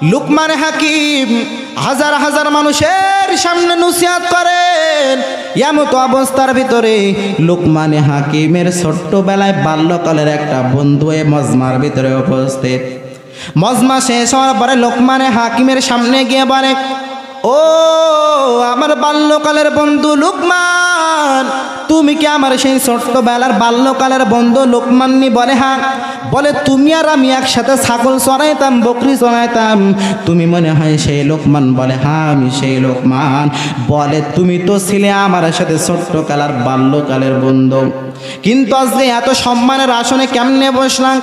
লুকমান হাকিম হাজার হাজার মানুষের সামনে নসিহত করেন। এমতো অবস্থার ভিতরে লুকমান হাকিমের ছোট্টবেলায় বাল্যকালের একটা বন্ধু এ মজমার ভিতরে উপস্থিত। মজমা শেষ হওয়ার পরে লুকমান হাকিমের সামনে গিয়ে বলে, ও আমার বাল্যকালের বন্ধু লুকমান, তুমি কি আমার সেই ছোট্টবেলার বাল্যকালের বন্ধু লুকমান নি? বলে হ্যাঁ। বলে তুমি আর আমি একসাথে ছাগল চড়াইতাম, বকরি চড়াইতাম, তুমি মনে হয় সেই লুকমান? বলে হ্যাঁ আমি সেই লুকমান। বলে তুমি তো ছিলে আমার সাথে ছোট্টকালের বাল্যকালের বন্ধু, কিন্তু আজকে এত সম্মানের আসনে কেমনে বসলাম?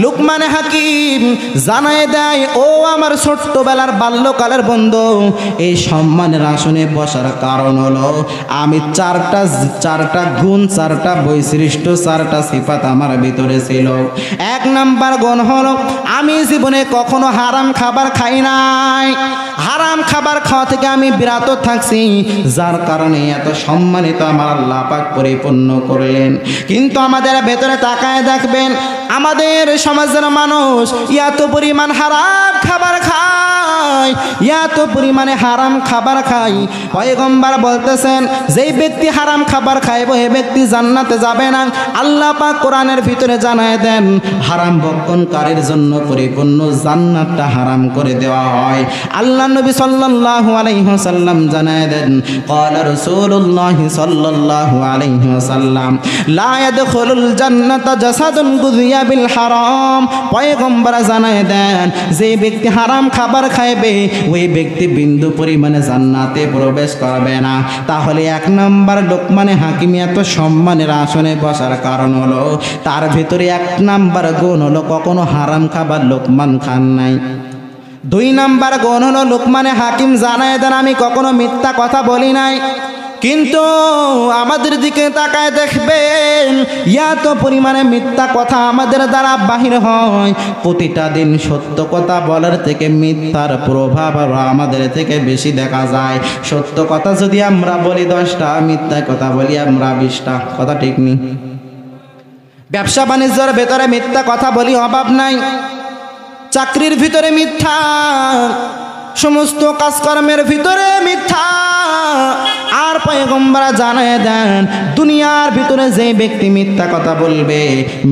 লুকমান হাকিম জানায় দেয়, ও আমার ছোট্টবেলার বাল্যকালের বন্ধু, এই সম্মানের আসনে বসার কারণ হলো আমি চারটা গুণ, চারটা বৈশিষ্ট্য, চারটা সিফাত আমার ভিতরে ছিল। এক নাম্বার গুণ হলো আমি জীবনে কখনো হারাম খাবার খাই নাই, হারাম খাবার খাওয়া থেকে আমি বিরত থাকছি, যার কারণে এত সম্মানিত আমার আল্লাহ পাক পরিপূর্ণ করলেন। কিন্তু আমাদের ভেতরে তাকায় দেখবেন, আমাদের সমাজের মানুষ এত পরিমাণ হারাম খাবার খায়, এত পরিমাণে হারাম খাবার খায়। পয়গম্বর বলতেছেন, যেই ব্যক্তি হারাম খাবার খাইব এ ব্যক্তি জান্নাতে যাবে না। আল্লাহ পাক কোরআনের ভিতরে জানায় দেন, হারাম ভক্ষণকারীর জন্য পরিপূর্ণ জান্নাতটা হারাম করে দেওয়া হয়। আল্লাহ নবী সাল্লাল্লাহু আলাইহি ওয়াসাল্লাম জানায় দেন, ক্বালা রাসূলুল্লাহ সাল্লাল্লাহু আলাইহি ওয়াসাল্লাম, লা ইয়াদখুলুল জান্নাতা জাসাদুন গুযিয়া বিল হারাম। পয়গম্বর জানায় দেন, যে ব্যক্তি হারাম খাবার খাইবে ওই ব্যক্তি বিন্দু পরিমাণে জান্নাতে প্রবেশ করবে না। তাহলে এক নাম্বার লুকমান হাকিম এত সম্মানের আসনে বসার কারণ হলো তার ভিতরে এক নাম্বার গুণ হলো কখনো হারাম খাবার লুকমান খান নাই। দুই নাম্বার গুণ হলো লুকমান হাকিম জানায় দেন, আমি কখনো মিথ্যা কথা বলি নাই। কিন্তু আমাদের দিকে তাকায় দেখবেন, এত পরিমাণে মিথ্যা কথা আমাদের দ্বারা বাহির হয়। প্রতিটা দিন সত্য কথা বলার থেকে মিথ্যার প্রভাব আমাদের থেকে বেশি দেখা যায়। সত্য কথা যদি আমরা বলি 10টা, মিথ্যা কথা বলি আমরা 20টা। কথা ঠিক নেই? ব্যবসা বাণিজ্যের ভেতরে মিথ্যা কথা বলি, অভাব নাই। চাকরির ভিতরে মিথ্যা, সমস্ত কাজকর্মের ভিতরে মিথ্যা। আর পয়গম্বর জানায় দেন, দুনিয়ার ভিতরে যে ব্যক্তি মিথ্যা কথা বলবে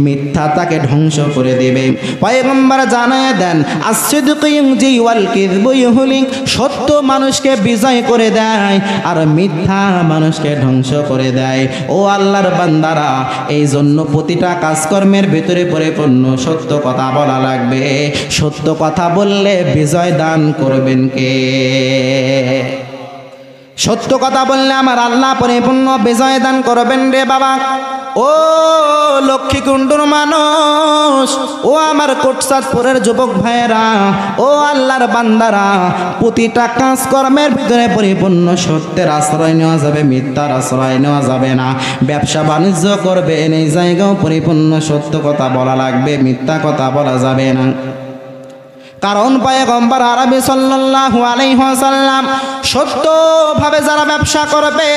মিথ্যা তাকে ধ্বংস করে দেবে। পয়গম্বর জানায় দেন, as-sidqu yunji wal kidhbu yuhlik, সত্য মানুষকে বিজয় করে দেয় আর মিথ্যা মানুষকে ধ্বংস করে দেয়। ও আল্লাহর বান্দারা, এই জন্য প্রতিটা কাজকর্মের ভিতরে পরিপূর্ণ সত্য কথা বলা লাগবে। সত্য কথা বললে বিজয় দান করবেন কে? সত্য কথা বললে আমার আল্লাহ পরিপূর্ণ বিজয় দান করবেন রে বাবা। ও লক্ষ্মীকুণ্ডুর মানুষ, ও আমার কোটচাঁদপুরের যুবক ভাইয়েরা, ও আল্লাহর বান্দারা, প্রতিটা কাজকর্মের ভিতরে পরিপূর্ণ সত্যের আশ্রয় নেওয়া যাবে, মিথ্যার আশ্রয় নেওয়া যাবে না। ব্যবসা বাণিজ্য করবেন এই জায়গাও পরিপূর্ণ সত্য কথা বলা লাগবে, মিথ্যা কথা বলা যাবে না। কারণ পয়গম্বর আরবি সাল্লাল্লাহু আলাইহি ওয়াসাল্লাম সত্যভাবে যারা ব্যবসা করবে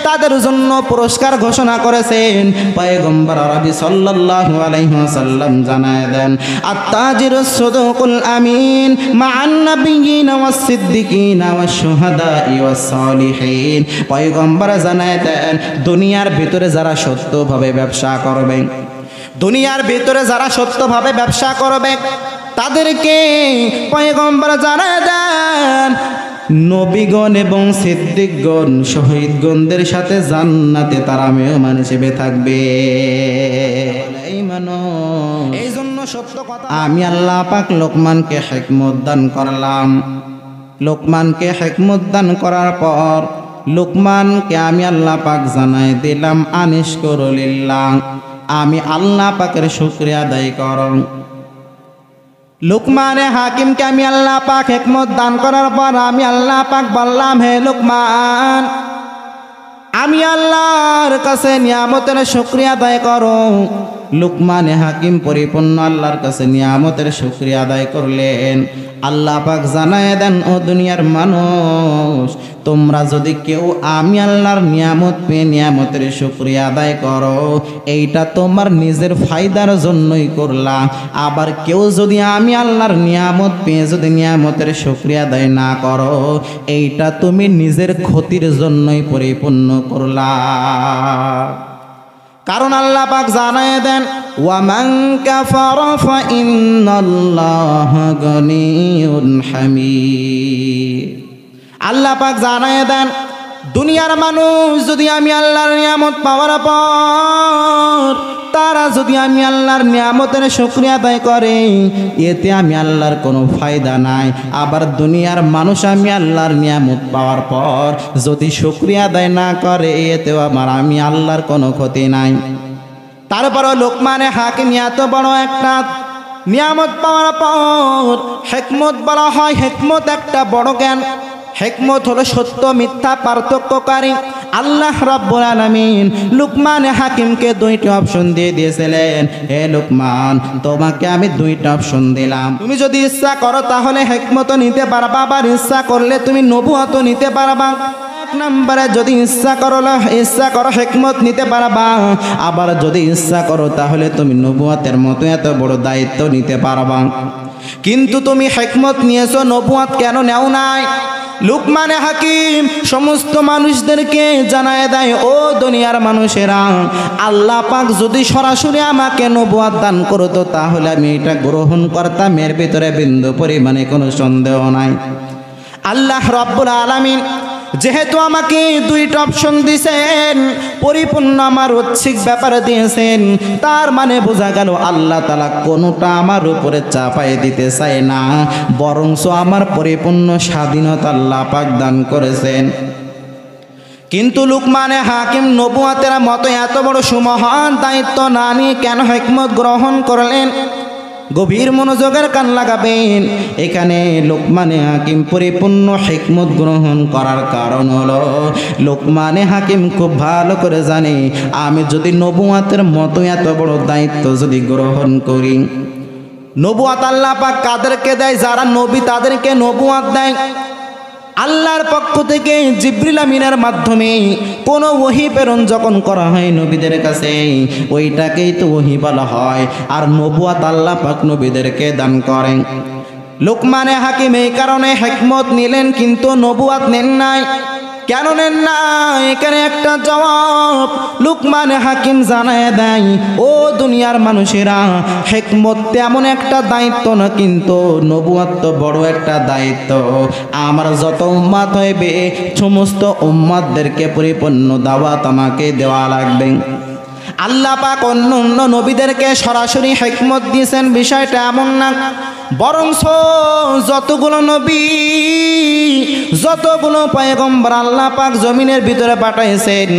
তাদের জন্য পুরস্কার ঘোষণা করেছেন। পয়গম্বর আরবি সাল্লাল্লাহু আলাইহি ওয়াসাল্লাম জানায় দেন, আত-তাজিরুস সাদুকুল আমিন মা'আন নাবিয়্যিনা ওয়াস সিদ্দিকিনা ওয়াশ শুহাদা'i ওয়াস সালিহিন। পয়গম্বর জানায় দেন, দুনিয়ার ভিতরে যারা সত্যভাবে ব্যবসা করবে, দুনিয়ার ভিতরে যারা সত্যভাবে ব্যবসা করবে তাদেরকে পয়গম্বর জানায় দেন, নবীগণ এবং সিদ্দিকগণ শহীদগণদের সাথে জান্নাতে তারা মেহমান হিসেবে থাকবে। এই জন্য সত্য কথা আমি আল্লাহ পাক লোকমানকে হিকমত দান করলাম। লোকমানকে হিকমত দান করার পর লোকমানকে আমি আল্লাহ পাক জানাই দিলাম, আনিশকুরু লিল্লাহ, আমি আল্লাহ পাকের শুকরিয়া আদায় করো। লুকমানে হাকিমকে আমি আল্লাহ পাক হিকমত দান করার পর আমি আল্লাহ পাক বললাম, হে লুকমান, আমি আল্লাহর কাছে নিয়ামতের শুকরিয়া আদায় করো। লুকমানে হাকিম পরিপূর্ণ আল্লাহর কাছে নিয়ামতের শুকরিয়া আদায় করলেন। আল্লাহ পাক জানায় দেন, ও দুনিয়ার মানুষ, তোমরা যদি কেউ আমি আল্লাহর নিয়ামত পেয়ে নিয়ামতের শুকরিয়া আদায় করো, এইটা তোমার নিজের ফায়দার জন্যই করলা। আবার কেউ যদি আমি আল্লাহর নিয়ামত পেয়ে যদি নিয়ামতের শুকরিয়া আদায় না করো, এইটা তুমি নিজের ক্ষতির জন্যই পরিপূর্ণ করলা। কারণ আল্লাহ পাক জানায় দেন, ওয়ামান কাফারা ফাইন্নাল্লাহা গনিয়্যুন হামিদ। আল্লাহ পাক জানায় দেন, দুনিয়ার মানুষ যদি আমি আল্লাহর নিয়ামত পাওয়ার পর তারা যদি আমি আল্লাহর নিয়ামতের শুকরিয়া আদায় করে, এতে আমি আল্লাহর কোনো ফায়দা নাই। আবার দুনিয়ার মানুষ আমি আল্লাহর নিয়ামত পাওয়ার পর যদি শুকরিয়া আদায় না করে, এতেও আমি আল্লাহর কোনো ক্ষতি নাই। তারপরও লোকমানে হাকিম এত বড় একটা নিয়ামত পাওয়ার পর হিকমত বলা হয়। হিকমত একটা বড় জ্ঞান। হিকমত হলো সত্য মিথ্যা পার্থক্যকারী। আল্লাহ রাব্বুল আলামিন লুকমান হাকিমকে দুইটা অপশন দিয়ে দিয়েছিলেন, হে লুকমান, তোমাকে আমি দুইটা অপশন দিলাম। তুমি যদি ইচ্ছা করো তাহলে হিকমত নিতে পারবা, আবার ইচ্ছা করলে তুমি নবুয়ত নিতে পারবা। এক নম্বরে যদি ইচ্ছা করো হিকমত নিতে পারবা, আবার যদি ইচ্ছা করো তাহলে তুমি নবুয়তের মতো এত বড় দায়িত্ব নিতে পারবা। কিন্তু তুমি হিকমত নিয়েছো, নবুয়ত কেন নেও নাই? লুকমানে হাকিম সমস্ত মানুষদেরকে জানায় দেয়, ও দুনিয়ার মানুষেরা, আল্লাহ পাক যদি সরাসরি আমাকে নবুয়ত দান করতো তাহলে আমি এটা গ্রহণ করতাম, এর ভিতরে বিন্দু পরিমাণে কোনো সন্দেহ নাই। আল্লাহ রাব্বুল আলামিন যেহেতু আমাকে দুইটা অপশন দিয়েছেন, পরিপূর্ণ আমার ঐচ্ছিক ব্যাপারে দিয়েছেন, তার মানে বোঝা গেল আল্লাহ তাআলা কোনোটা আমার উপরে চাপাই দিতে চায় না, বরঞ্চ আমার পরিপূর্ণ স্বাধীনতা আল্লাহ পাক দান করেছেন। কিন্তু লুকমানে হাকিম নবুয়তের মতো এত বড় সুমহান দায়িত্ব না নিয়ে কেন হিকমত গ্রহণ করলেন? গভীর মনোযোগের কান লাগাবেন। এখানে লোকমানে হাকিম পরিপূর্ণ হিকমত গ্রহণ করার কারণ হলো, লোকমানে হাকিম খুব ভালো করে জানে, আমি যদি নবুয়তের মতো এত বড় দায়িত্ব যদি গ্রহণ করি, নবুয়ত আল্লাহ পাক কাদেরকে দেয়? যারা নবী তাদেরকে নবুয়ত দেয়। আল্লাহর পক্ষ থেকে জিবরিল আমিনের মাধ্যমে কোনো ওহী প্রেরণ যখন করা হয় নবীদের কাছে, ওইটাকেই তো ওহী বলা হয়। আর নবুয়ত আল্লাহ পাক নবীদেরকে দান করেন। লুকমানে হাকিম এই কারণে হিকমত নিলেন, কিন্তু নবুয়ত নেন নাই। কেন নেন না? এখানে একটা জবাব লুকমানে হাকিম জানায় দেয়, ও দুনিয়ার মানুষেরা, হিকমত তেমন একটা দায়িত্ব না, কিন্তু নবুয়ত তো বড় একটা দায়িত্ব। আমার যত উম্মত হইবে সমস্ত উম্মতদেরকে পরিপূর্ণ দাওয়াত আমাকে দেওয়া লাগবে। আল্লাহ পাক অন্য অন্য নবীদেরকে সরাসরি হিকমত দিয়েছেন, বিষয়টা এমন না, বরঞ্চ যতগুলো নবী যতগুলো পয়গম্বর আল্লাহ পাক জমিনের ভিতরে পাঠাইছেন,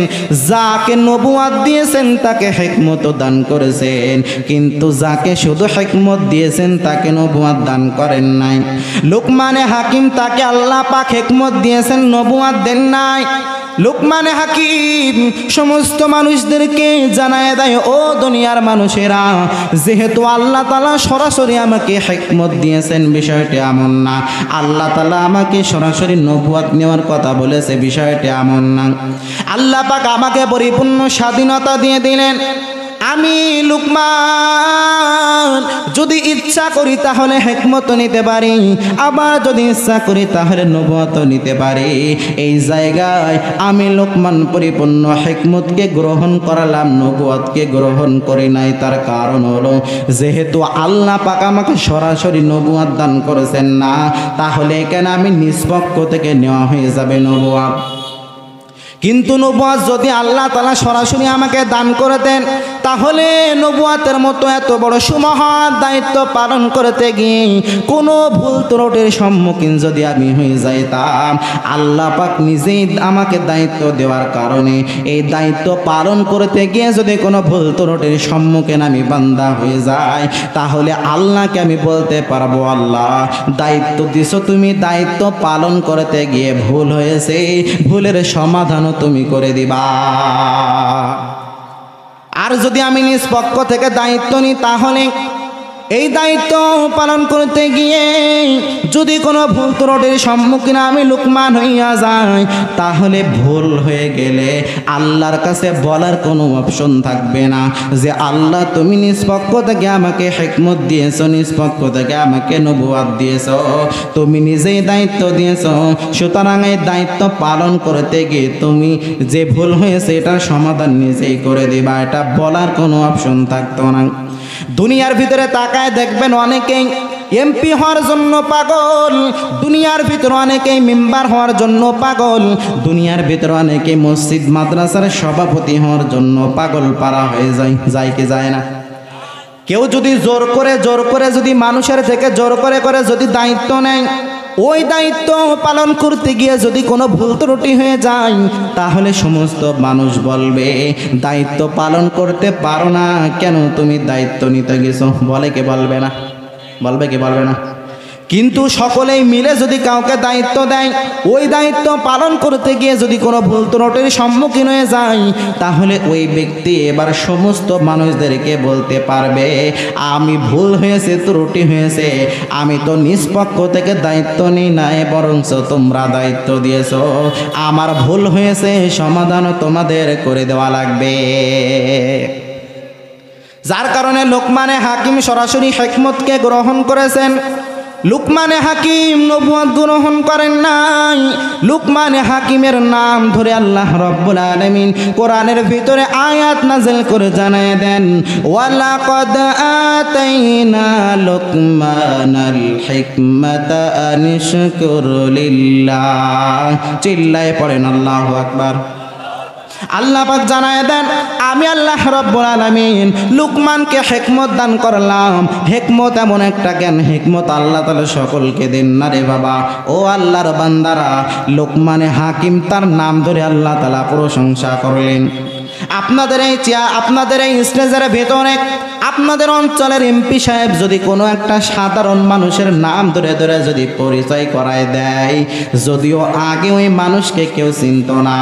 যাকে নবুয়ত দিয়েছেন তাকে হিকমত দান করেছেন, কিন্তু যাকে শুধু হিকমত দিয়েছেন তাকে নবুয়ত দান করেন নাই। লুকমানে হাকিম তাকে আল্লাহ পাক হিকমত দিয়েছেন, নবুয়ত দেন নাই। লুকমানে হাকিম সমস্ত মানুষদেরকে জানায় দেয়, ও দুনিয়ার মানুষেরা, যেহেতু আল্লাহ তাআলা সরাসরি আমাকে হিকমত দিয়েছেন, বিষয়টি এমন না। আল্লাহ তাআলা আমাকে সরাসরি নবুয়ত নেওয়ার কথা বলেছে, বিষয়টি এমন না। আল্লাহ পাক আমাকে পরিপূর্ণ স্বাধীনতা দিয়ে দিলেন। আমি লুকমান যদি ইচ্ছা করি তাহলে হিকমত নিতে পারি, আবার যদি ইচ্ছা করি তাহলে নবুয়ত নিতে পারি। এই জায়গায় আমি লুকমান পরিপূর্ণ হিকমতকে গ্রহণ করালাম, নবুয়তকে গ্রহণ করি নাই। তার কারণ হলো, যেহেতু আল্লাহ পাক আমাকে সরাসরি নবুয়ত দান করেছেন না, তাহলে এখানে আমি নিজ পক্ষ থেকে নেওয়া হয়ে যাবে নবুয়ত। কিন্তু নবুয়ত যদি আল্লাহ তাআলা সরাসরি আমাকে দান করে দেন, তাহলে নবুয়তের মতো এত বড় সুমহান দায়িত্ব পালন করতে গিয়ে কোনো ভুল ত্রুটির সম্মুখীন যদি আমি হয়ে যাইতাম, আল্লাহ পাক নিজেই আমাকে দায়িত্ব দেওয়ার কারণে এই দায়িত্ব পালন করতে গিয়ে যদি কোনো ভুল ত্রুটির সম্মুখীন আমি বান্দা হয়ে যাই, তাহলে আল্লাহকে আমি বলতে পারবো, আল্লাহ দায়িত্ব দিছো তুমি, দায়িত্ব পালন করতে গিয়ে ভুল হয়েছে, ভুলের সমাধান তুমি করে দিবা। আর যদি আমি নিজ পক্ষ থেকে দায়িত্ব নিই, তাহলে এই দায়িত্ব পালন করতে গিয়ে যদি কোনো ভুল ত্রুটির সম্মুখীন আমি লুকমান হইয়া যাই, তাহলে ভুল হয়ে গেলে আল্লাহর কাছে বলার কোনো অপশন থাকবে না যে আল্লাহ তুমি নিজ পক্ষ থেকে আমাকে হিকমত দিয়েছো, নিজ পক্ষ থেকে আমাকে নবুয়ত দিয়েছো, তুমি নিজেই দায়িত্ব দিয়েছো, সুতরাং এই দায়িত্ব পালন করতে গিয়ে তুমি যে ভুল হয়েছে এটার সমাধান নিজেই করে দিবা, এটা বলার কোনো অপশন থাকতো না। দুনিয়ার ভিতরে তাকায় দেখবেন অনেকেই এমপি হওয়ার জন্য পাগল, দুনিয়ার ভিতরে অনেকেই মেম্বার হওয়ার জন্য পাগল, দুনিয়ার ভিতরে অনেকেই মসজিদ মাদ্রাসার সভাপতি হওয়ার জন্য পাগল পারা হয়ে যায় কি যায় না? কেউ যদি জোর করে যদি মানুষের থেকে জোর করে যদি দায়িত্ব নেয়, ওই দায়িত্ব পালন করতে গিয়ে যদি কোনো ভুল ত্রুটি হয়ে যায়, তাহলে সমস্ত মানুষ বলবে দায়িত্ব পালন করতে পারো না, কেন তুমি দায়িত্ব নিতে গেছো? বলে কে বলবে না? বলবে কে বলবে না? কিন্তু সকলেই মিলে যদি কাউকে দায়িত্ব দেয়, ওই দায়িত্ব পালন করতে গিয়ে যদি কোনো ভুল ত্রুটির সম্মুখীন হয়ে যায়, তাহলে ওই ব্যক্তি এবার সমস্ত মানুষদেরকে বলতে পারবে আমি ভুল হয়েছে, ত্রুটি হয়েছে, আমি তো নিষ্পক্ষ থেকে দায়িত্ব নিই নাই, বরঞ্চ তোমরা দায়িত্ব দিয়েছো, আমার ভুল হয়েছে, সমাধানও তোমাদের করে দেওয়া লাগবে। যার কারণে লোকমানে হাকিম সরাসরি হিকমতকে গ্রহণ করেছেন। লুকমানে হাকিম নবুয়ত গ্রহণ করেন নাই। লুকমানে হাকিমের নাম ধরে আল্লাহ রাব্বুল আলামিন কোরআনের ভিতরে আয়াত নাযিল করে জানায় দেন, ওয়ালাকাদ আতাইনা লুকমানাল হিকমাতা আনিশকুর লিল্লাহ। চিল্লায়ে পড়েন আল্লাহু আকবার। আল্লাহ পাক জানায় দেন আমি আল্লাহ রাব্বুল আলামিন লুকমানকে হিকমত দান করলাম। হিকমত এমন একটা জ্ঞান, হিকমত আল্লাহ তাআলা সকলকে দেন না রে বাবা। ও আল্লাহর বান্দারা, লুকমানে হাকিম তার নাম ধরে আল্লাহ তাআলা প্রশংসা করলেন। আপনাদের এই স্টেজের ভেতরে আপনাদের অঞ্চলের এমপি সাহেব যদি কোনো একটা সাধারণ মানুষের নাম ধরে ধরে যদি পরিচয় করায় দেয়, যদিও আগে ওই মানুষকে কেউ চিনত না,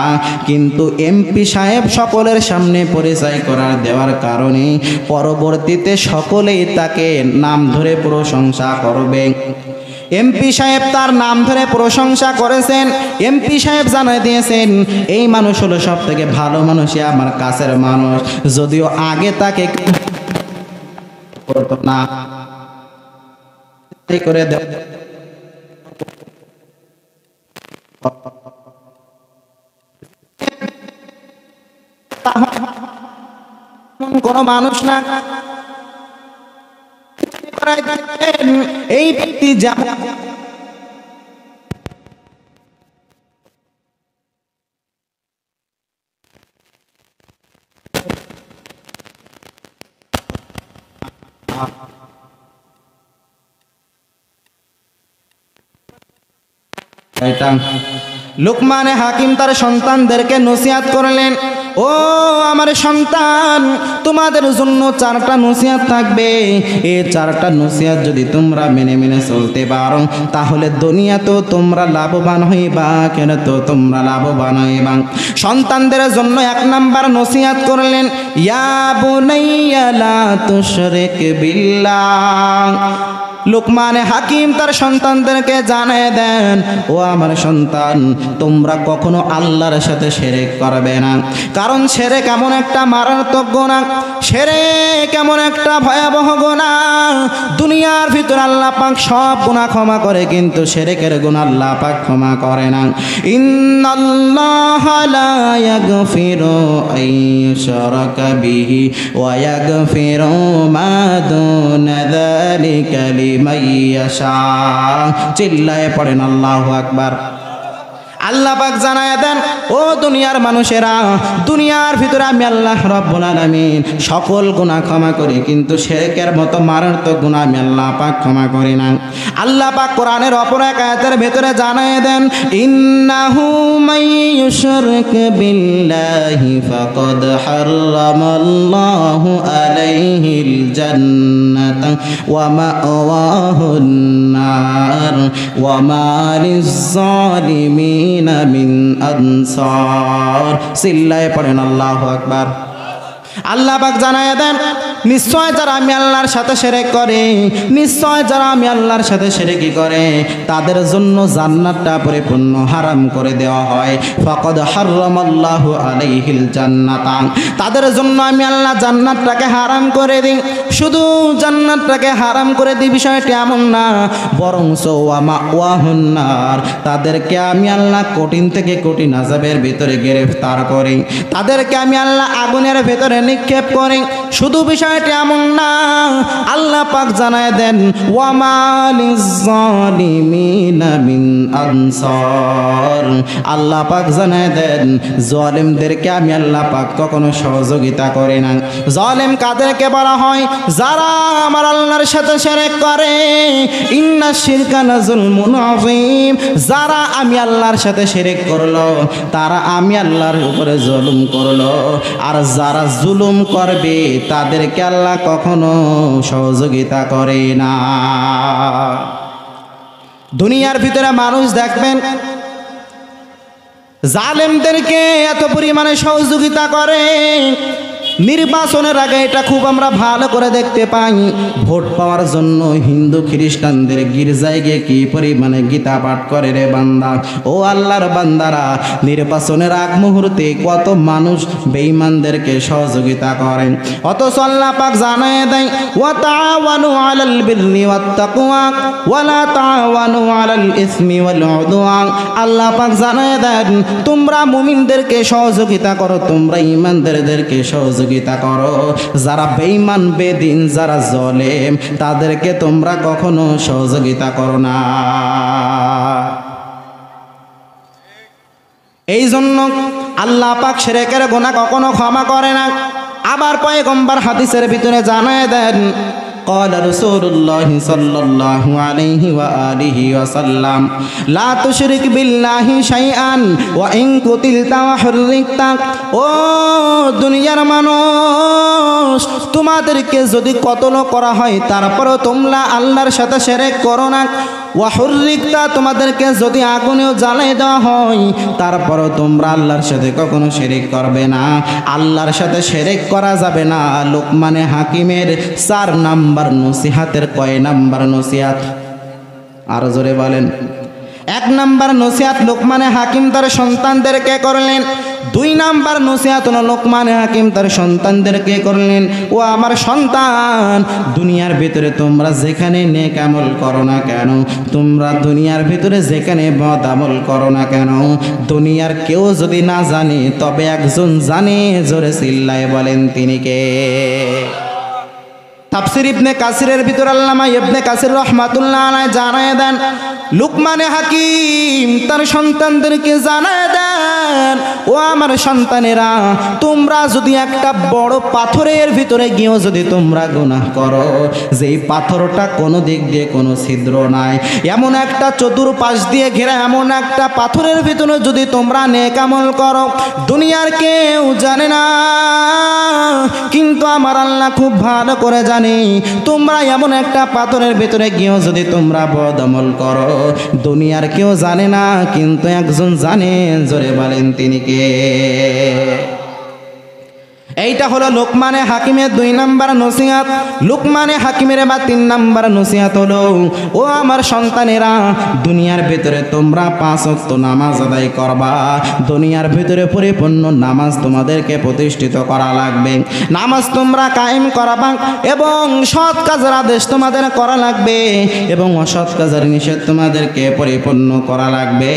কিন্তু এমপি সাহেব সকলের সামনে পরিচয় করার দেওয়ার কারণে পরবর্তীতে সকলেই তাকে নাম ধরে প্রশংসা করবে। এমপি সাহেব তার নাম ধরে প্রশংসা করেছেন। এমপি সাহেব জানাই দিয়েছেন এই মানুষ হলো সব থেকে ভালো মানুষই আমার কাছের মানুষ, যদিও আগে তাকে করতো না করে কোন মানুষ না। এই ব্যক্তি যা লুকমানে হাকিম তার সন্তানদেরকে নসিহত করলেন, ও আমার সন্তান, তোমাদের জন্য 4টা নসিহত থাকবে। এই 4টা নসিহত যদি তোমরা মেনে মেনে চলতে পারো, তাহলে দুনিয়াতেও তোমরা লাভবান হইবা, কেন তো তোমরা লাভবান হইবা। সন্তানদের জন্য 1 নাম্বার নসিহত করলেন, ইয়া বুনাইয়া লা তুশরিক বিল্লাহ। লুকমানে হাকিম তার সন্তানদেরকে জানিয়ে দেন, ও আমার সন্তান, তোমরা কখনো আল্লাহর সাথে শিরক করবে না, কারণ শিরক এমন একটা মারাত্মক গুনাহ, শিরক এমন একটা ভয়াবহ গুনাহ। দুনিয়ার ভিতর আল্লাহ পাক সব গুনাহ ক্ষমা করে, কিন্তু শিরকের গুনাহ আল্লাহ পাক ক্ষমা করে না। ইন্নাল্লাহা লা ইয়াগফিরু আইয়ুশরাকা বিহি ওয়া ইয়াগফিরু মা দুনা যালিকা মাইয়াশা। চিল্লায়ে পড়েন আল্লাহু আকবার। আল্লাহ পাক জানায় দেন, ও দুনিয়ার মানুষেরা, দুনিয়ার ভিতরে আমি আল্লাহ রাব্বুল আলামিন সকল গুনাহ ক্ষমা করি, কিন্তু শিরকের মতো মারাত্মক গুনাহ আমি আল্লাহ পাক ক্ষমা করি না। আল্লাহ পাক কোরআনের অপর এক আয়াতের ভিতরে জানায় দেন, ইন্নাহু মাইয়ুশরিক বিল্লাহি ফাকাদ হারামাল্লাহু আলাইহিল জান্নাতা ওয়া মাওয়াহুন নার ওয়া মা লিয-যালিমিন মিন আনসার। চিল্লায়ে পড়েন আল্লাহু আকবার। আল্লাহ পাক জানায় দেন, নিশ্চয় যারা আমি আল্লাহর সাথে শিরক করে, নিশ্চয় যারা আমি আল্লাহর সাথে শিরকি করে, তাদের জন্য জান্নাতটা পরিপূর্ণ হারাম করে দেওয়া হয়। ফাকাদ হারামাল্লাহু আলাইহিল জান্নাতা, তাদের জন্য আমি আল্লাহ জান্নাতটাকে হারাম করে দিই। শুধু জান্নাতটাকে হারাম করে দিই বিষয়টি এমন না, বরং ওয়া মাওয়াহুন নার, তাদেরকে আমি আল্লাহ কঠিন থেকে কঠিন আযাবের ভিতরে গ্রেফতার করি, তাদেরকে আমি আল্লাহ আগুনের ভিতরে নিক্ষেপ করি। শুধু বিষয়টি এমন না, আল্লাহ পাক জানায় দেন, ওয়া মালিজ জালিমিনা মিন আনসার, আল্লাহ পাক জানায় দেন জালিমদেরকে আমি আল্লাহ পাক কখনো সহযোগিতা করি না। জালিম কাদেরকে বলা হয়? যারা আমার আল্লাহর সাথে শিরক করে। ইন্না শিরকা লাযুলমুন আযীম, যারা আমি আল্লাহর সাথে শিরক করলো তারা আমি আল্লাহর উপরে জুলুম করলো। আর যারা জুলুম করবে তাদেরকে আল্লাহ কখনো সহযোগিতা করে না। দুনিয়ার ভিতরে মানুষ দেখবেন জালেমদেরকে এত পরিমাণে সহযোগিতা করে। নির্বাচনের আগে এটা খুব আমরা ভালো করে দেখতে পাই, ভোট পাওয়ার জন্য হিন্দু খ্রিস্টানদের গির্জায় গিয়ে কি পরিমাণে গীতা পাঠ করে রে বান্দা। ও আল্লাহর বান্দারা, নির্বাচনের আগ মুহূর্তে কত মানুষ বেঈমানদেরকে সহযোগিতা করেন। অথচ আল্লাহ পাক জানায় দেয়, ওয়া তাআওয়ানু আলাল বিররি ওয়াত তাকওয়া ওয়া লা তাআওয়ানু আলাল ইসমি ওয়াল উদওয়ান। আল্লাহ পাক জানায় দেন, তোমরা মুমিনদেরকে সহযোগিতা করো, তোমরা ঈমানদারদেরকে সহযোগিতা করো। যারা বেঈমান বেদিন, যারা জালেম, তাদেরকে তোমরা কখনো সহযোগিতা করো না। এই জন্য আল্লাহ পাক শিরকের গুনাহ কখনো ক্ষমা করে না। আবার পয়গম্বর হাদিসের ভিতরে জানায় দেন, قال رسول الله صلى الله عليه وآله وسلم لا تشرك بالله شيئا وإن قتلت وحرقت। ও দুনিয়ার মানুষ, তোমাদেরকে যদি কতল করা হয় তারপরও তোমরা আল্লাহর সাথে শিরক করো না। ওয়াহুররিকতা, তোমাদেরকে যদি আগুনেও জ্বালিয়ে দেওয়া হয় তারপরও তোমরা আল্লাহর সাথে কখনো শিরক করবে না। আল্লাহর সাথে শিরক করা যাবে না। লোকমানে হাকিমের 4 নাম্বার নসিহাতের কয় নাম্বার নসিহাত? আরো জোরে বলেন। 1 নাম্বার নসিহাত লোকমানে হাকিম তার সন্তানদেরকে করলেন। 2 নাম্বার নসিহাত হলো লোকমানে হাকিম তার সন্তানদেরকে করলেন, ও আমার সন্তান, দুনিয়ার ভিতরে তোমরা যেখানে নেক আমল করো না কেন, তোমরা দুনিয়ার ভিতরে যেখানে বদ আমল করো না কেন, দুনিয়ার কেউ যদি না জানে তবে একজন জানে। জোরে চিল্লায় বলেন তিনি কে? তাফসীর ইবনে কাসিরের ভিতর আল্লামা ইবনে কাসির রাহমাতুল্লাহ আলাইহি জানায় দেন, লুকমানে হাকিম তার সন্তানদেরকে জানায় দেন, ও আমার সন্তানেরা, তোমরা যদি একটা বড় পাথরের ভিতরে গিয়েও যদি তোমরা গুনাহ করো, যেই পাথরটা কোনো দিক দিয়ে কোনো ছিদ্র নাই, এমন একটা চতুর্পাশ দিয়ে ঘেরা এমন একটা পাথরের ভিতরে যদি তোমরা নেক আমল করো, দুনিয়ার কেউ জানে না, কিন্তু আমার আল্লাহ খুব ভালো করে জানে। তোমরা এমন একটা পাথরের ভিতরে গিয়েও যদি তোমরা বদ আমল করো, দুনিয়ার কেউ জানে না, কিন্তু একজন জানে। জোরে বলেন তিনি কে? এইটা হলো লোকমানে হাকিমের 2 নাম্বার নসিহত। লোকমানে হাকিমের বা 3 নাম্বার নসিহত হলো, ও আমার সন্তানেরা, দুনিয়ার ভিতরে তোমরা 5 ওয়াক্ত নামাজ আদায় করবা। দুনিয়ার ভিতরে পরিপূর্ণ নামাজ তোমাদেরকে প্রতিষ্ঠিত করা লাগবে। নামাজ তোমরা কায়েম করাবা এবং সৎ কাজের আদেশ তোমাদের করা লাগবে এবং অসৎ কাজের নিষেধ তোমাদেরকে পরিপূর্ণ করা লাগবে।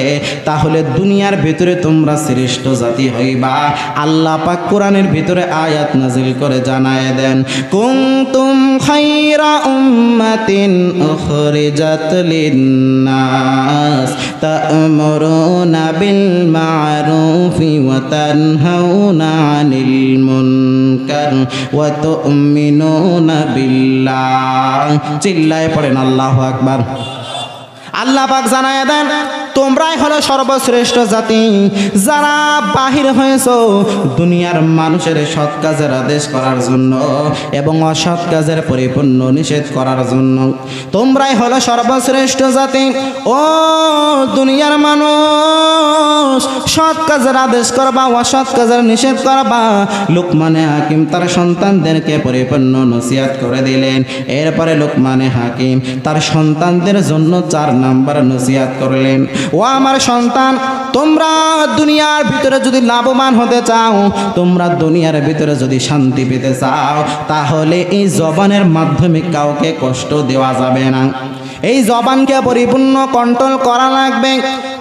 তাহলে দুনিয়ার ভিতরে তোমরা শ্রেষ্ঠ জাতি হইবা। আল্লাহ পাক কোরআনের ভিতরে আয়াত নাজিল করে জানায় দেন, কুনতুম খায়রা উম্মাতিন উখরিজাত লিন-নাস তা'মুরুনা বিল মা'রুফি ওয়া তানহাউনা আনিল মুনকার ওয়া তু'মিনুনা বিল্লাহ। চিল্লায়ে পড়েন আল্লাহু আকবার। আল্লাহ পাক জানায় দেন, তোমরাই হলো সর্বশ্রেষ্ঠ জাতি, যারা বাহির হয়েছো দুনিয়ার মানুষের সৎ কাজের আদেশ করার জন্য এবং অসৎ কাজের পরিপূর্ণ নিষেধ করার জন্য। তোমরাই হলো সর্বশ্রেষ্ঠ জাতি। ও দুনিয়ার মানুষ, সৎ কাজের আদেশ করবা, অসৎ কাজের নিষেধ করবা। লুকমানে হাকিম তার সন্তানদেরকে পরিপূর্ণ নসিহত করে দিলেন। এরপরে লুকমানে হাকিম তার সন্তানদের জন্য 4 নাম্বার নসিহত করলেন। ও আমার সন্তান, তোমরা দুনিয়ার ভিতরে যদি লাভবান হতে চাও, তোমরা দুনিয়ার ভিতরে যদি শান্তি পেতে চাও, তাহলে এই জবানের মাধ্যমে কাউকে কষ্ট দেওয়া যাবে না। এই জবানকে পরিপূর্ণ কন্ট্রোল করা লাগবে।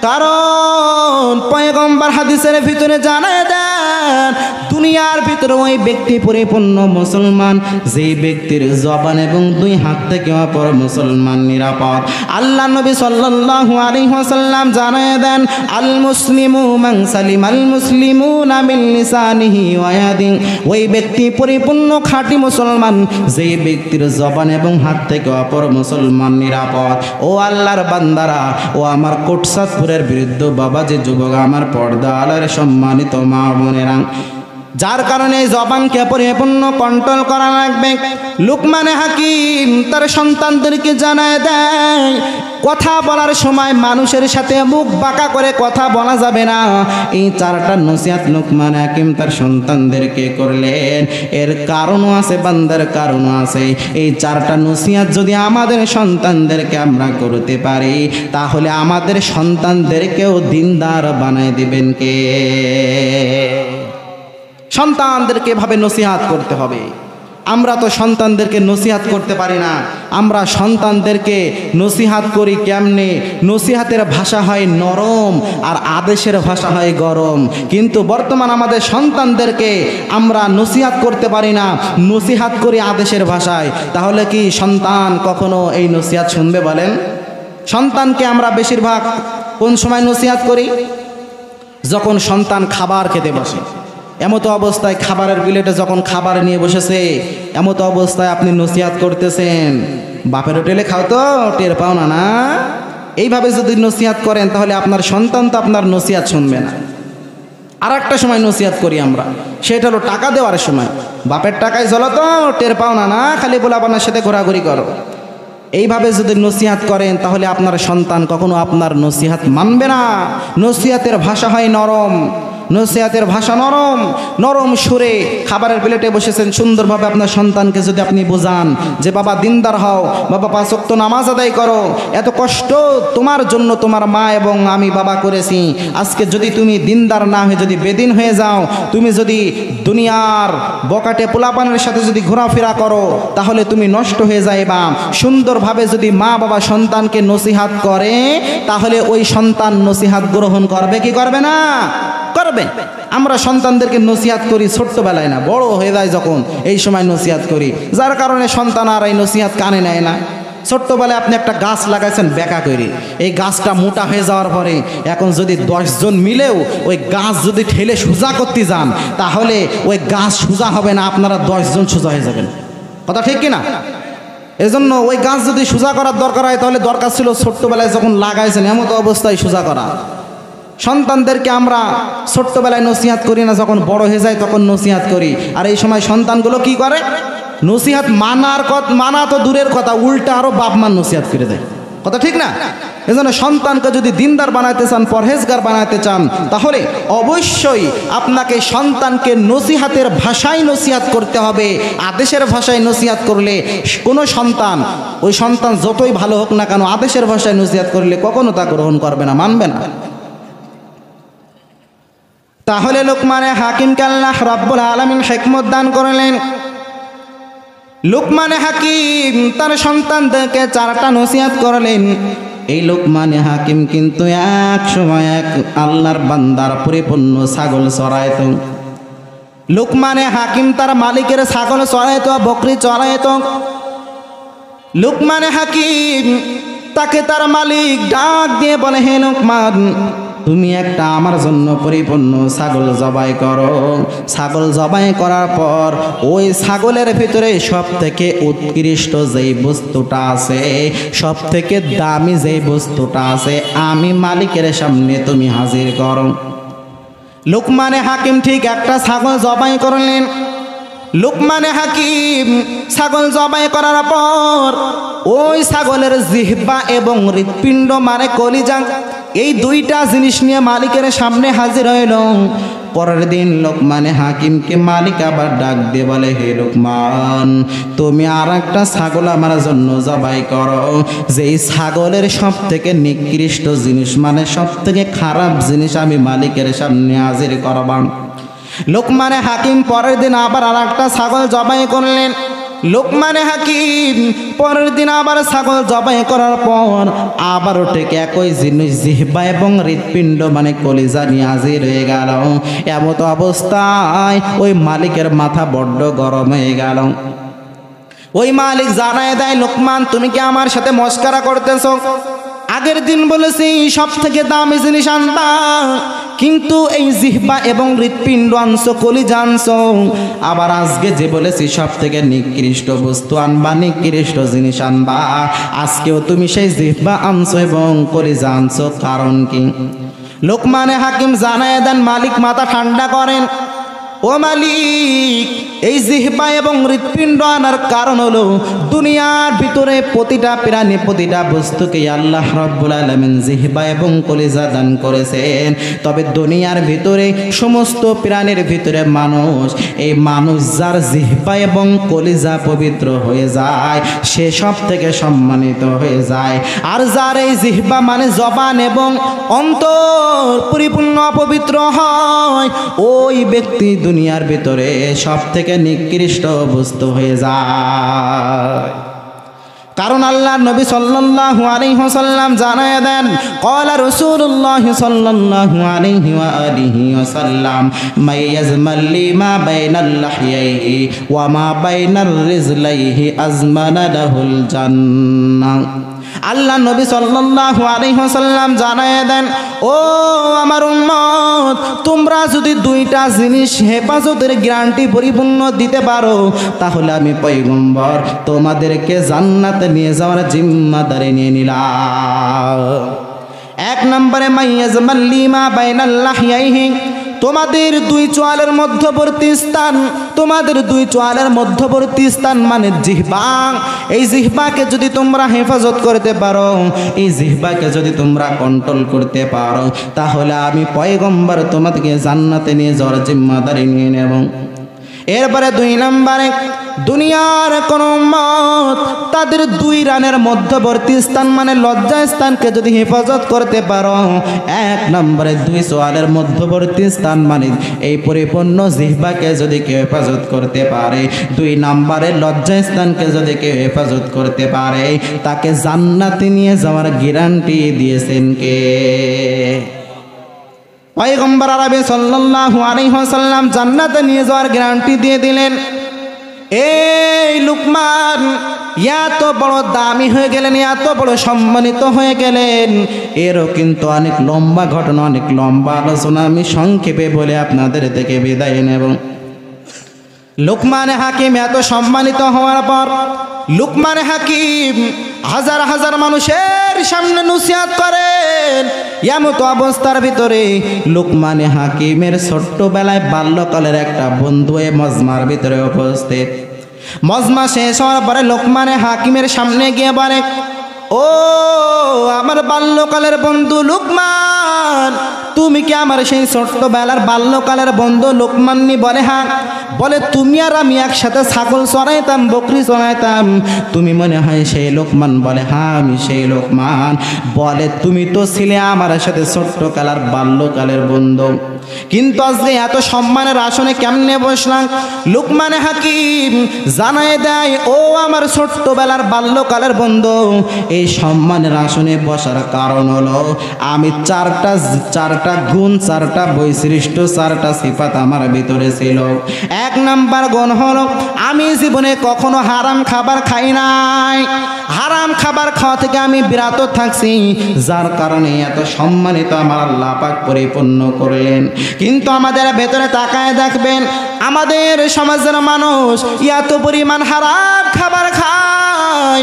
কারণ পয়গম্বর হাদিসের ভিতরে জানায় দেন, দুনিয়ার ভিতরে ওই ব্যক্তি পরিপূর্ণ মুসলমান যেই ব্যক্তির জবান এবং 2 হাত থেকে অপর মুসলমান নিরাপদ। আল্লাহ নবী সাল্লাল্লাহু আলাইহি ওয়াসাল্লাম জানায় দেন, আল মুসলিমু মান সালিমাল মুসলিমুনা মিন লিসানিহি ওয়া ইয়াদিহি। ওই ব্যক্তি পরিপূর্ণ খাঁটি মুসলমান যেই ব্যক্তির জবান এবং হাত থেকে অপর মুসলমান নিরাপদ। ও আল্লাহর বান্দারা, ও আমার কোটসাদপুরের বৃদ্ধ বাবা যে যুবক, আমার পর্দা আলার সম্মানিত মা বোনেরা, যার কারণে জবানকে পরিপূর্ণ কন্ট্রোল করা লাগবে। লুকমানে হাকিম তার সন্তানদেরকে জানায় দেয়, কথা বলার সময় মানুষের সাথে মুখ বাঁকা করে কথা বলা যাবে না। এই 4টা নসিহত লুকমানে হাকিম তার সন্তানদেরকে করলেন। এর কারণও আছে, বান্দার কারণও আছে। এই 4টা নসিহত যদি আমাদের সন্তানদেরকে আমরা করতে পারি, তাহলে আমাদের সন্তানদেরকেও দিনদার বানায় দিবেন কে? সন্তানদেরকে এভাবে নসিহত করতে হবে। আমরা তো সন্তানদেরকে নসিহত করতে পারি না। আমরা সন্তানদেরকে নসিহত করি কেমনে? নসিহতের ভাষা হয় নরম আর আদেশের ভাষা হয় গরম। কিন্তু বর্তমান আমাদের সন্তানদেরকে আমরা নসিহত করতে পারি না, নসিহত করি আদেশের ভাষায়। তাহলে কি সন্তান কখনো এই নসিহত শুনবে বলেন? সন্তানকে আমরা বেশিরভাগ কোন সময় নসিহত করি? যখন সন্তান খাবার খেতে বসে। এমতো অবস্থায় খাবারের প্লেটে যখন খাবার নিয়ে বসেছে, এমতো অবস্থায় আপনি নসিহত করতেছেন, বাপের হোটেলে খাও তো, টের পাও না না? এইভাবে যদি নসিহত করেন, তাহলে আপনার সন্তান তো আপনার নসিহত শুনবে না। আর একটা সময় নসিহত করি আমরা, সেটা হলো টাকা দেওয়ার সময়। বাপের টাকায় চলো তো, টের পাও না না? খালি পোলাপানের সাথে ঘোরাঘুরি করো। এইভাবে যদি নসিহত করেন, তাহলে আপনার সন্তান কখনো আপনার নসিহত মানবে না। নসিহতের ভাষা হয় নরম, নসিহতের ভাষা নরম। নরম সুরে খাবারের প্লেটে বসেছেন, সুন্দরভাবে আপনার সন্তানকে যদি আপনি বোঝান যে বাবা দিনদার হও, বাবা 5 ওয়াক্ত নামাজ আদায় করো, এত কষ্ট তোমার জন্য তোমার মা এবং আমি বাবা করেছি। আজকে যদি তুমি দিনদার না হয়ে যদি বেদিন হয়ে যাও, তুমি যদি দুনিয়ার বকাটে পোলাপানের সাথে যদি ঘোরাফেরা করো, তাহলে তুমি নষ্ট হয়ে যাইবা। সুন্দরভাবে যদি মা বাবা সন্তানকে নসিহত করে, তাহলে ওই সন্তান নসিহত গ্রহণ করবে কি করবে না? করবে। আমরা সন্তানদেরকে নসিহত করি ছোট্টবেলায় না, বড় হয়ে যায় যখন, এই সময় নসিহত করি, যার কারণে সন্তান আর এই নসিহত কানে নেয় না। ছোট্টবেলায় আপনি একটা গাছ লাগাইছেন বেঁকা করে, এই গাছটা মোটা হয়ে যাওয়ার পরে এখন যদি 10 জন মিলেও ওই গাছ যদি ঠেলে সোজা করতে যান, তাহলে ওই গাছ সোজা হবে না, আপনারা 10 জন সোজা হয়ে যাবেন। কথা ঠিক কিনা? এজন্য ওই গাছ যদি সোজা করার দরকার হয়, তাহলে দরকার ছিল ছোট্টবেলায় যখন লাগাইছেন এমতো অবস্থায় সোজা করা। সন্তানদেরকে আমরা ছোট্টবেলায় নসিহত করি না, যখন বড় হয়ে যায় তখন নসিহত করি। আর এই সময় সন্তানগুলো কি করে? নসিহত মানা তো দূরের কথা, উল্টা আরো বাপ মান নসিহত করে দেয়। কথা ঠিক না? এজন্য সন্তানকে যদি দিনদার বানাতে চান, পরহেজগার বানাতে চান, তাহলে অবশ্যই আপনাকে সন্তানকে নসিহতের ভাষায় নসিহত করতে হবে। আদেশের ভাষায় নসিহত করলে কোনো সন্তান, ওই সন্তান যতই ভালো হোক না কেন, আদেশের ভাষায় নসিহত করলে কখনো তা গ্রহণ করবে না, মানবে না। তাহলে লুকমানে হাকিমকে আল্লাহ রাব্বুল আলামিন হিকমত দান করলেন। লুকমানে হাকিম তার সন্তানদেরকে 4টা নসিহত করলেন। এই লুকমানে হাকিম কিন্তু এক সময় এক আল্লাহর বান্দার পরিপূর্ণ ছাগল চড়াইতো। লুকমানে হাকিম তার মালিকের ছাগল চড়াইতো, বকরি চড়াইতো। লুকমানে হাকিম তাকে তার মালিক ডাক দিয়ে বলে, হে লুকমান, তুমি একটা আমার জন্য পরিপূর্ণ ছাগল জবাই করো। ছাগল জবাই করার পর ওই ছাগলের ভিতরে সব থেকে উৎকৃষ্ট যেই বস্তুটা আছে, সব থেকে দামি যেই বস্তুটা আছে, আমি মালিকের সামনে তুমি হাজির করো। লুকমানে হাকিম ঠিক একটা ছাগল জবাই করলেন। লুকমানে হাকিম ছাগল জবাই করার পর ওই ছাগলের জিহ্বা এবং হৃৎপিণ্ড মানে কলিজা, এই দুইটা জিনিস নিয়ে মালিকের সামনে হাজির হইল। পরের দিন লোকমানে হাকিমকে মালিক আবার ডাক দিয়ে বলে, হে লোকমান, তুমি আর একটা ছাগল আমার জন্য জবাই করো, যেই ছাগলের সব থেকে নিকৃষ্ট জিনিস মানে সব থেকে খারাপ জিনিস আমি মালিকের সামনে হাজির করবাম। লোকমানে হাকিম পরের দিন আবার আর একটা ছাগল জবাই করলেন। লোকমানে হাকিম পরের দিন আবার ছাগল জবাই করার পর আবারও ঠিক একই জিনিস জিহ্বা এবং হৃৎপিণ্ড মানে কলিজা নিয়ে হাজির হয়ে গেল। এমত অবস্থায় ওই মালিকের মাথা বড্ড গরম হয়ে গেল। ওই মালিক জানায় দেয়, লোকমান, তুমি কি আমার সাথে মস্করা করতেছো? আগের দিন বলেছি সব থেকে দামি জিনিস আনবা, কিন্তু এই জিহ্বা এবং হৃৎপিণ্ড আনছো, কলিজা আনছো। আবার আজকে যে বলেছি সব থেকে নিকৃষ্ট বস্তু আনবা, নিকৃষ্ট জিনিস আনবা, আজকেও তুমি সেই জিহ্বা আনছো এবং কলিজা আনছো, কারণ কি? লোকমানে হাকিম জানায় দেন, মালিক মাথা ঠান্ডা করেন, ও মালিক, এই জিহ্বা এবং হৃৎপিণ্ড আনার কারণ হলো দুনিয়ার ভিতরে প্রতিটা প্রাণী প্রতিটা বস্তুকে আল্লাহ রাব্বুল আলামিন জিহ্বা এবং কলিজা দান করেছেন। তবে দুনিয়ার ভিতরে সমস্ত প্রাণীর ভিতরে মানুষ, এই মানুষ যার জিহ্বা এবং কলিজা পবিত্র হয়ে যায় সে সব থেকে সম্মানিত হয়ে যায়। আর যার এই জিহ্বা মানে জবান এবং অন্তর পরিপূর্ণ অপবিত্র হয়, ওই ব্যক্তি দুনিয়ার ভিতরে সব থেকে নিকৃষ্ট বস্তু হয়ে যায়। কারণ আল্লাহর নবী সাল্লাল্লাহু আলাইহি ওয়াসাল্লাম জানায় দেন, ক্বালা রাসূলুল্লাহ সাল্লাল্লাহু আলাইহি ওয়া আলিহি ওয়াসাল্লাম, মাইয়াজমাল্লি মা বাইনাল লাহইহি ওয়া মা বাইনার রিজলাইহি আজমানা লাহুল জান্নাহ। আল্লাহ নবী সাল্লাল্লাহু আলাইহি ওয়াসাল্লাম জানায় দেন, ও আমার উম্মত, তোমরা যদি দুইটা জিনিস হেফাজতের গ্যারান্টি পরিপূর্ণ দিতে পারো, তাহলে আমি পয়গম্বর তোমাদেরকে জান্নাতে নিয়ে যাওয়ার জিম্মাদারি নিয়ে নিলাম। এক নম্বরে মাইয়াজমাল্লি মা বাইনাল লাহইহি, তোমাদের দুই চোয়ালের মধ্যবর্তী স্থান, তোমাদের দুই চোয়ালের মধ্যবর্তী স্থান মানে জিহ্বা, এই জিহ্বাকে যদি তোমরা হেফাজত করতে পারো, এই জিহ্বাকে যদি তোমরা কন্ট্রোল করতে পারো, তাহলে আমি পয়গম্বর তোমাদেরকে জান্নাতে নিয়ে যাওয়ার জিম্মাদারি নিয়ে নেব। এরপরে দুই নম্বরে, দুনিয়ার কোন উম্মত তাদের দুই রানের মধ্যবর্তী স্থান মানে লজ্জা স্থানকে যদি হেফাজত করতে পারো, এক নম্বরে দুই চোয়ালের মধ্যবর্তী স্থান মানে এই পরিপূর্ণ জিহ্বাকে যদি কেউ হেফাজত করতে পারে, দুই নম্বরে লজ্জা স্থানকে যদি কেউ হেফাজত করতে পারে, তাকে জান্নাতে নিয়ে যাওয়ার গ্যারান্টি দিয়েছেন কে? পয়গম্বর আরবি সাল্লাল্লাহু আলাইহি ওয়াসাল্লাম জান্নাতে নিয়ে যাওয়ার গ্যারান্টি দিয়ে দিলেন। এই লুকমান এত বড় দামি হয়ে গেলেন, এত বড় সম্মানিত হয়ে গেলেন, এরও কিন্তু অনেক লম্বা ঘটনা, অনেক লম্বা আলোচনা আমি সংক্ষেপে বলে আপনাদের থেকে বিদায় নেব। লুকমানে হাকিম এত সম্মানিত হওয়ার পর লুকমানে হাকিম হাজার হাজার মানুষের সামনে নসিহত করেন। এমত অবস্থার ভিতরে লুকমানে হাকিমের ছোট্টবেলায় বাল্যকালের একটা বন্ধু এ মজমার ভিতরে উপস্থিত। মজমা শেষ হওয়ার পরে লুকমানে হাকিমের সামনে গিয়ে বলে, ও আমার বাল্যকালের বন্ধু লুকমান, তুমি কি আমার সেই ছোট্টবেলার বাল্যকালের বন্ধু লুকমান? বলে হ্যাঁ। বলে, তুমি আর আমি একসাথে ছাগল চড়াইতাম, বকরি চড়াইতাম, তুমি মনে হয় সেই লুকমান? বলে হ্যাঁ, আমি সেই লুকমান। বলে, তুমি তো ছিলে আমার সাথে ছোট্টকালের বাল্যকালের বন্ধু, কিন্তু আজকে এত সম্মানের আসনে কেমনে বসলাম? লুকমানে হাকিম জানায় দেয়, ও আমার ছোট্টবেলার বাল্যকালের বন্ধু, এই সম্মানের আসনে বসার কারণ হলো আমি চারটা গুণ, চারটা বৈশিষ্ট্য, চারটা সিফাত আমার ভিতরে ছিল। এক নাম্বার গুণ হলো আমি জীবনে কখনো হারাম খাবার খাই নাই, হারাম খাবার খাওয়া থেকে আমি বিরত থাকছি, যার কারণে এত সম্মানিত আমার আল্লাহ পাক পরিপূর্ণ করলেন। কিন্তু আমাদের ভেতরে তাকায় দেখবেন, আমাদের সমাজের মানুষ এত পরিমাণ হারাম খাবার খায়, নাই,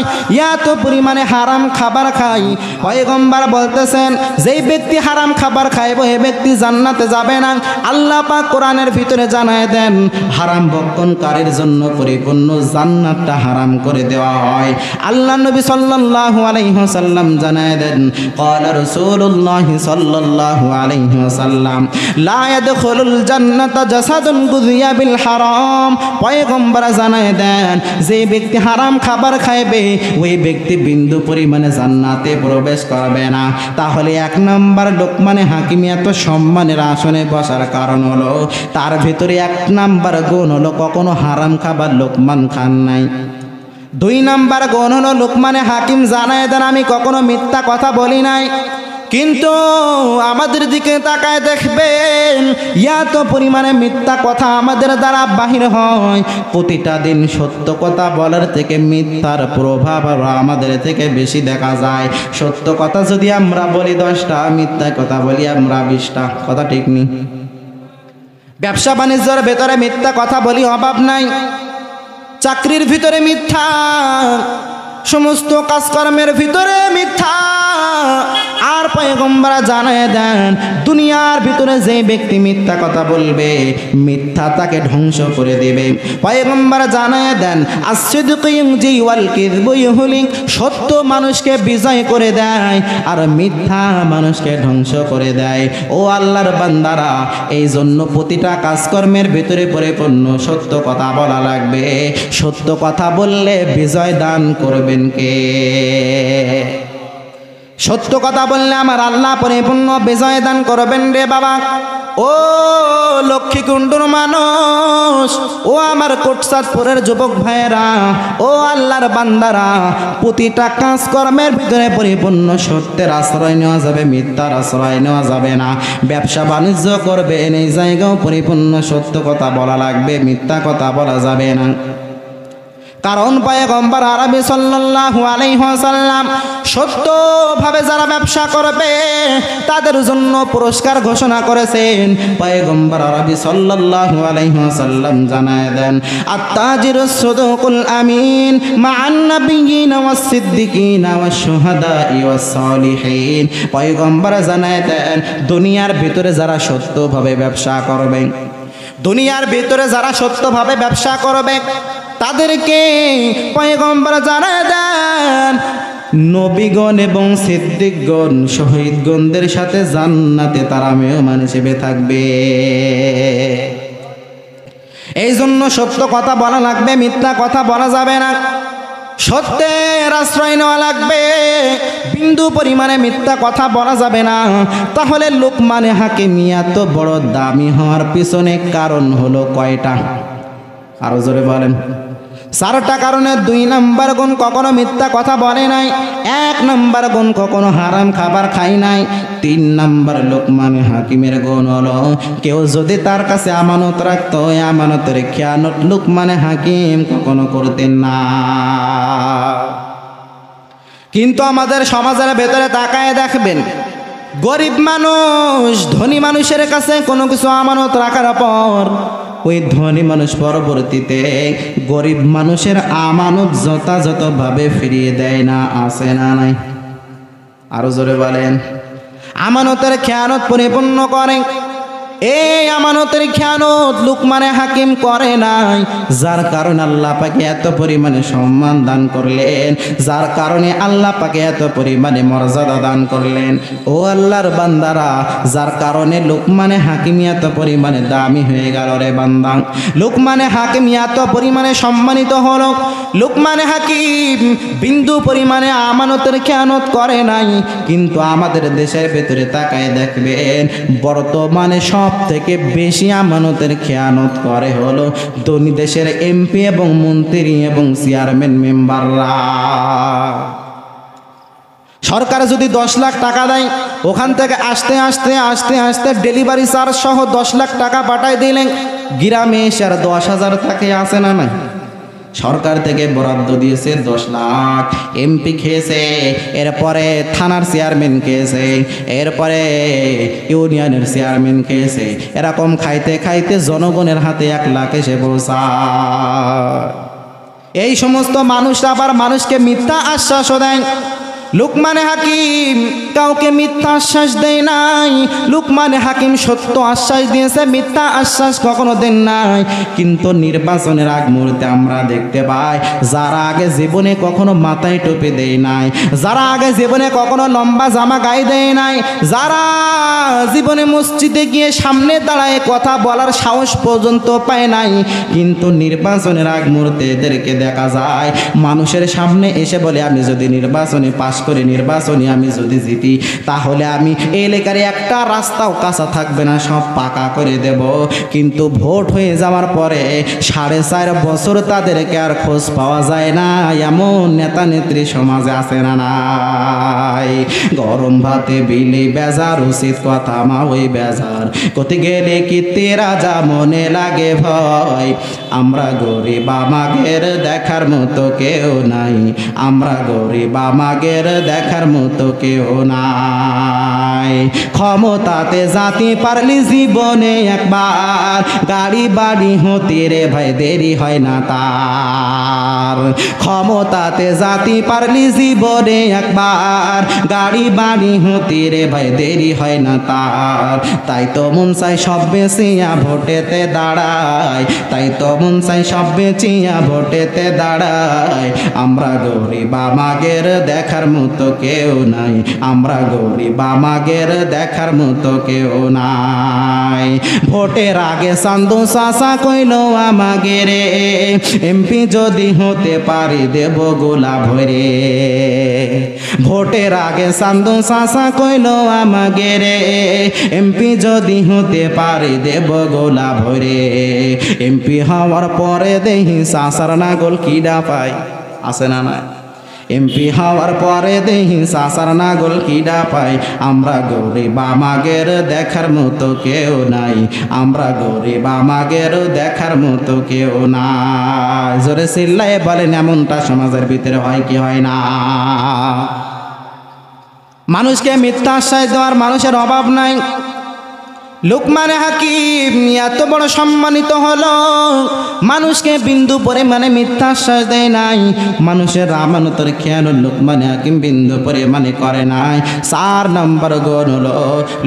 এত পরিমাণে হারাম খাবার খাই। পয়গম্বর বলতেছেন যেই ব্যক্তি হারাম খাবার খাইব এ ব্যক্তি জান্নাতে যাবে না। আল্লাহ পাক কোরআনের ভিতরে জানায় দেন হারাম ভক্ষণকারীর জন্য পরিপূর্ণ জান্নাতটা হারাম করে দেওয়া হয়। আল্লাহ নবী সাল্লাল্লাহু আলাইহি ওয়াসাল্লাম জানায় দেন ক্বালা রাসূলুল্লাহ সাল্লাল্লাহু আলাইহি ওয়াসাল্লাম লা ইয়াদখুলুল জান্নাতা জাসাদুন গুযিয়া বিল হারাম। পয়গম্বর জানায় দেন যে ব্যক্তি হারাম খাবার খাইবে ওই ব্যক্তি বিন্দু পরিমাণে জান্নাতে প্রবেশ করবে না। তাহলে এক নম্বর লোকমানে হাকিম এত সম্মানের আসনে বসার কারণ হলো তার ভিতরে এক নাম্বার গুণ হলো কখনো হারাম খাবার লোকমান খান নাই। দুই নাম্বার গুণ হলো লোকমানে হাকিম জানায় দেন আমি কখনো মিথ্যা কথা বলি নাই। কিন্তু আমাদের দিকে তাকায় দেখবেন এত পরিমাণে মিথ্যা কথা আমাদের দ্বারা বাহির হয়। প্রতিটা দিন সত্য কথা বলার থেকে মিথ্যার প্রভাব আমাদের থেকে বেশি দেখা যায়। সত্য কথা যদি আমরা বলি 10টা, মিথ্যা কথা বলি আমরা 20টা। কথা ঠিক নেই? ব্যবসা বাণিজ্যের ভেতরে মিথ্যা কথা বলি অভাব নাই, চাকরির ভিতরে মিথ্যা, সমস্ত কাজকর্মের ভিতরে মিথ্যা। আর পয়গম্বর জানায় দেন দুনিয়ার ভিতরে যে ব্যক্তি মিথ্যা কথা বলবে মিথ্যা তাকে ধ্বংস করে দেবে। পয়গম্বর জানায় দেন as-sidqu yunji wal kidhbu yuhlik, সত্য মানুষকে বিজয় করে দেয় আর মিথ্যা মানুষকে ধ্বংস করে দেয়। ও আল্লাহর বান্দারা, এই জন্য প্রতিটা কাজকর্মের ভিতরে পরিপূর্ণ সত্য কথা বলা লাগবে। সত্য কথা বললে বিজয় দান করবেন কে? সত্য কথা বললে আমার আল্লাহ পরিপূর্ণ বিজয় দান করবেন রে বাবা। ও লক্ষ্মীকুণ্ডুর মানুষ, ও আমার কোটচাঁদপুরের যুবক ভাইয়েরা, ও আল্লাহর বান্দারা, প্রতিটা কাজকর্মের ভিতরে পরিপূর্ণ সত্যের আশ্রয় নেওয়া যাবে, মিথ্যার আশ্রয় নেওয়া যাবে না। ব্যবসা বাণিজ্য করবেন এই জায়গাও পরিপূর্ণ সত্য কথা বলা লাগবে, মিথ্যা কথা বলা যাবে না। কারণ পয়গম্বর আরবি সাল্লাল্লাহু আলাইহি ওয়াসাল্লাম সত্যভাবে যারা ব্যবসা করবে তাদের জন্য পুরস্কার ঘোষণা করেছেন। পয়গম্বর আরবি সাল্লাল্লাহু আলাইহি ওয়াসাল্লাম জানায় দেন আত-তাজিরুস সাদুকুল আমিন মা'আন নাবিয়্যিনা ওয়াস-সিদ্দিকিনা ওয়াশ-শুহাদা'i ওয়াস-সালিহিন। পয়গম্বর জানায় দেন দুনিয়ার ভিতরে যারা সত্যভাবে ব্যবসা করবে, দুনিয়ার ভিতরে যারা সত্যভাবে ব্যবসা করবে তাদেরকে পয়গম্বর জানায় দেন নবীগণ এবং সিদ্দিকগণ শহীদগণদের সাথে জান্নাতে তারা মেহমান হিসেবে থাকবে। এই জন্য সত্য কথা বলা লাগবে, মিথ্যা কথা বলা যাবে না। সত্যের আশ্রয় নেওয়া লাগবে, বিন্দু পরিমাণে মিথ্যা কথা বলা যাবে না। তাহলে লোকমানে হাকিম এত বড় দামি হওয়ার পিছনে কারণ হলো কয়টা? আরো জোরে বলেন। 4টা কারণে 2 নাম্বার গুণ কখনো মিথ্যা কথা বলে নাই, 1 নাম্বার গুণ কখনো হারাম খাবার খাই নাই, 3 নাম্বার লোকমানে হাকিমের গুণ হলো কেউ যদি তার কাছে আমানত রাখতো ওই আমানতের খেয়ানত লোকমানে হাকিম কখনো করতেন না। কিন্তু আমাদের সমাজের ভেতরে তাকায় দেখবেন গরিব মানুষ ধনী মানুষের কাছে কোনো কিছু আমানত রাখার পর ওই ধনী মানুষ পরবর্তীতে গরিব মানুষের আমানত যথাযথভাবে ফিরিয়ে দেয় না, আছে না নাই? আরো জোরে বলেন। আমানতের খেয়ানত পরিপূর্ণ করে। এই আমানতের খেয়ানত লোকমানে হাকিম করে নাই, যার কারণে আল্লাহ পাকে এত পরিমাণে সম্মান দান করলেন, যার কারণে আল্লাহ পাকে এত পরিমাণে মর্যাদা দান করলেন। ও আল্লাহর বান্দারা, যার কারণে লোকমানে হাকিম এত পরিমাণে দামি হয়ে গেল রে বান্দা। লোকমানে হাকিম এত পরিমাণে সম্মানিত হলো। লোকমানে হাকিম বিন্দু পরিমাণে আমানতের খেয়ানত করে নাই। কিন্তু আমাদের দেশের ভেতরে তাকায় দেখবেন বর্তমানে সব থেকে বেশি আমানতের খেয়ানত করে হলো ধনী দেশের এমপি এবং মন্ত্রী এবং চেয়ারম্যান মেম্বাররা। সরকার যদি 10 লাখ টাকা দেয়, ওখান থেকে আসতে আসতে আসতে আসতে ডেলিভারি চার্জ সহ 10 লাখ টাকা পাঠায় দিলেন, গ্রামে এসে আর 10,000 থাকে, আসে না নাই? সরকার থেকে বরাদ্দ দিয়েছে 10 লাখ, এমপি খেয়েছে, এরপরে থানার চেয়ারম্যান খেয়েছে, এরপরে ইউনিয়নের চেয়ারম্যান খেয়েছে। এরকম খাইতে খাইতে জনগণের হাতে 1 লাখ এসে পৌঁছায়। এই সমস্ত মানুষরা আবার মানুষকে মিথ্যা আশ্বাসও দেয়। লুকমানে হাকিম কাউকে মিথ্যা আশ্বাস দেয় নাই। লুকমানে হাকিম সত্য আশ্বাস দিয়েছে, মিথ্যা আশ্বাস কখনো দেন নাই। কিন্তু নির্বাচনের আগ মুহূর্তে আমরা দেখতে পাই যারা আগে জীবনে কখনো মাথায় টুপি দেয় নাই, যারা আগে জীবনে কখনো লম্বা জামা গায়ে দেয় নাই, যারা জীবনে মসজিদে গিয়ে সামনে দাঁড়ায় কথা বলার সাহস পর্যন্ত পায় নাই, কিন্তু নির্বাচনের আগ মুহূর্তে এদেরকে দেখা যায় মানুষের সামনে এসে বলে আমি যদি নির্বাচনে পাশ করে নির্বাচনে আমি যদি জিতি তাহলে আমি এই এলাকার একটা রাস্তাও কাঁচা থাকবে না, সব পাকা করে দেব। কিন্তু ভোট হয়ে যাওয়ার পরে 4.5 বছর তাদেরকে আর খোঁজ পাওয়া যায় না। এমন নেতা নেত্রী সমাজে আছে না নাই? গরম ভাতে বিলি বেজার, উচিত কথা মা ওই বেজার, কোথায় গেলে কি তেরা যা মনে লাগে ভয়। আমরা গরিব আমাগের দেখার মতো কেউ নাই, আমরা গরিব আমাগের দেখার মতো কেউ নাই। ক্ষমতাতে জাতি পারলি জীবনে একবার, গাড়ি বাড়ি হতে রে ভাই দেরি হয় না তার। ক্ষমতাতে জাতি পারলি জীবনে একবার, গাড়ি বাড়ি হতে রে ভাই দেরি হয় না তার। তাই তো মন চাই সব বেচিয়া ভোটেতে দাঁড়ায়, তাই তো মন চাই সব বেচিয়া ভোটেতে দাঁড়ায়। আমরা গরিব আমাগের দেখার মতো কেউ নাই, আমরা গরিব আমাগের দেখার মতো কেউ নাই। ভোটের আগে চান্দু চাচা কইল আমাগে রে, এমপি যদি হতে পারি দেব গোলা ভরে। ভোটের আগে চান্দু চাচা কইল আমাগে রে, এমপি যদি হতে পারি দেব গোলা ভরে। এমপি হওয়ার পরে দেখি চাচার নাগল কিডা পাই, আছে না না? এমপি হওয়ার পরে দেখি চাচার নাগল কিডা পাই। আমরা গরিব আমাগের দেখার মতো কেউ নাই, আমরা গরিব আমাগের দেখার মতো কেউ নাই। জোরে চিল্লায় বলেন এমনটা সমাজের ভিতরে হয় কি হয় না? মানুষকে মিথ্যা আশ্বাস দেওয়ার মানুষের অভাব নাই। লুকমানে হাকিম এত বড় সম্মানিত হলো, মানুষকে বিন্দু পরিমাণে মিথ্যা আশ্বাস দেয় নাই। মানুষের আমানতের খেয়াল লুকমানে হাকিম বিন্দু পরিমাণে করে নাই। 4 নম্বর গুণ হলো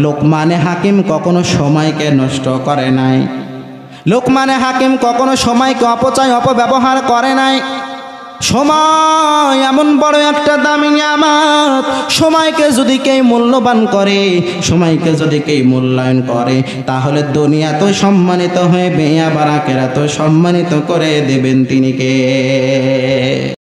লুকমানে হাকিম কখনো সময়কে নষ্ট করে নাই। লুকমানে হাকিম কখনো সময়কে অপচয় অপব্যবহার করে নাই। সময় এমন বড় একটা দামি নিয়ামত, সময়কে যদি কেউ মূল্যবান করে, সময়কে যদি কেউ মূল্যায়ন করে তাহলে দুনিয়া তো সম্মানিত হয়ে আবার আখিরাত সম্মানিত করে দেবেন তিনি কে?